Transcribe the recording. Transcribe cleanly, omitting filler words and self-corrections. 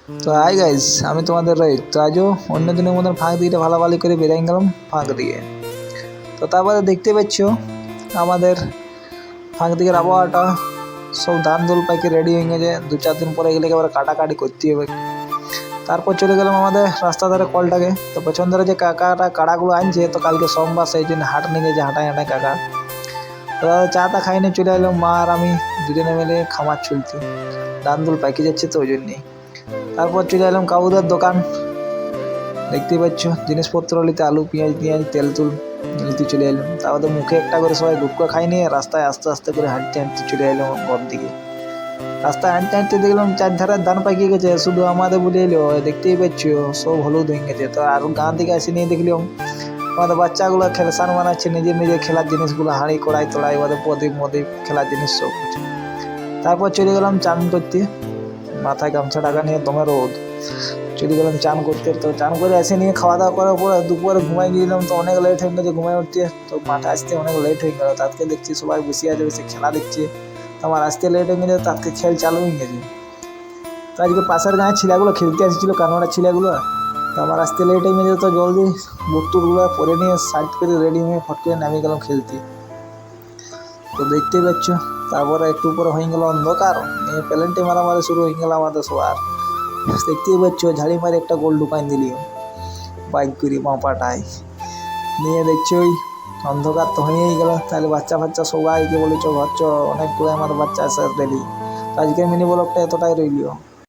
তো hi guys, আমি তোমাদের রোহিত। তো আজও অন্য দিনের মতন ফাঁক দিকে ভালোভালো করে বেরিয়ে গেলাম ফাঁক দিকে। তো তারপরে দেখতে পাচ্ছ আমাদের ফাঁক দিকের আবহাওয়াটা সব ধান দোল পাইকে রেডি হয়ে গেছে। 2-4 দিন পরে গেলে এবার কাটাকাটি করতে হবে। তারপর চলে গেলাম আমাদের রাস্তা ধারে কলটাকে। তো পেছন ধারে যে কাকাটা কাড়াগুলো আনছে, তো কালকে সোমবার সেই জন্য হাট নিয়ে গেছে, হাঁটায় হাঁটায় কাকা। তো চা টা খাইনি চলে এলাম মা আর আমি দুজনে মিলে খামার চলতে। ধান দোল পাইকে যাচ্ছে তো ওই জন্যেই। তারপর চলে এলাম কাবুদার দোকান। দেখতেই পাচ্ছ জিনিসপত্র নিতে আলু পেঁয়াজ তেল তুল নিতে চলে এলাম। তারপরে মুখে একটা করে সবাই গুটকা খাই নিয়ে রাস্তায় আস্তে আস্তে করে হাঁটতে হাঁটতে চলে এলাম ঘর দিকে। রাস্তায় হাঁটতে হাঁটতে দেখলাম চারধারের ধান পাকিয়ে গেছে, শুধু আমাদের বলে এলো। দেখতেই পাচ্ছ সব হলুদ হয়ে গেছে। তো আর গাঁ থেকে এসে নিয়ে দেখলাম আমাদের বাচ্চাগুলো খেলসান বানাচ্ছে নিজের নিজের খেলার জিনিসগুলো, হাঁড়ি কড়াই তোড়াই ওদের প্রদীপ মদীপ খেলার জিনিস সব কিছু। তারপর চলে গেলাম চান করতে, মাথায় গামছা টাকা নিয়ে দমে রোদ। চলে গেলাম চান করতে। তো চান করে এসে নিয়ে খাওয়া দাওয়া করার পর দুপুরে ঘুমাই গিয়েছিলাম। তো অনেক লেট হয়ে গেছে ঘুমাই উঠতে। তো মাঠে আসতে অনেক লেট হয়ে গেল। তাকে দেখছি সবাই বসে আছে, বসে খেলা দেখছে। তো আমার আসতে লেট হয়ে গেছে, তাকে খেল চালু হয়ে গেছে। তো আজকে পাশের গাঁয়ের ছেলেগুলো খেলতে এসেছিলো, কানোয়ার ছেলেগুলো। তো আমার আসতে লেট হয়ে গেছে, তো জলদি বুট টুটগুলো পরে নিয়ে সাইড করে রেডি হয়ে ফট করে নামিয়ে গেলাম খেলতে। তো দেখতেই পাচ্ছ তারপরে একটু পরে হয়ে গেল অন্ধকার, নিয়ে প্যালেন্টি মারামারি শুরু হয়ে গেল আমাদের সবার। দেখতেই পাচ্ছ ঝাড়ি মারি একটা গোল ঢুকাই দিলি বাইক করি বাঁপাটায় নিয়ে। দেখছি ওই অন্ধকার তো হয়েই গেল। তাহলে বাচ্চা ফাচ্চা সবাইকে বলেছ ঘর চ, অনেকগুলো আমার বাচ্চা আছে রেডি। আজকের মিনি ব্লগটা এতটাই রইল।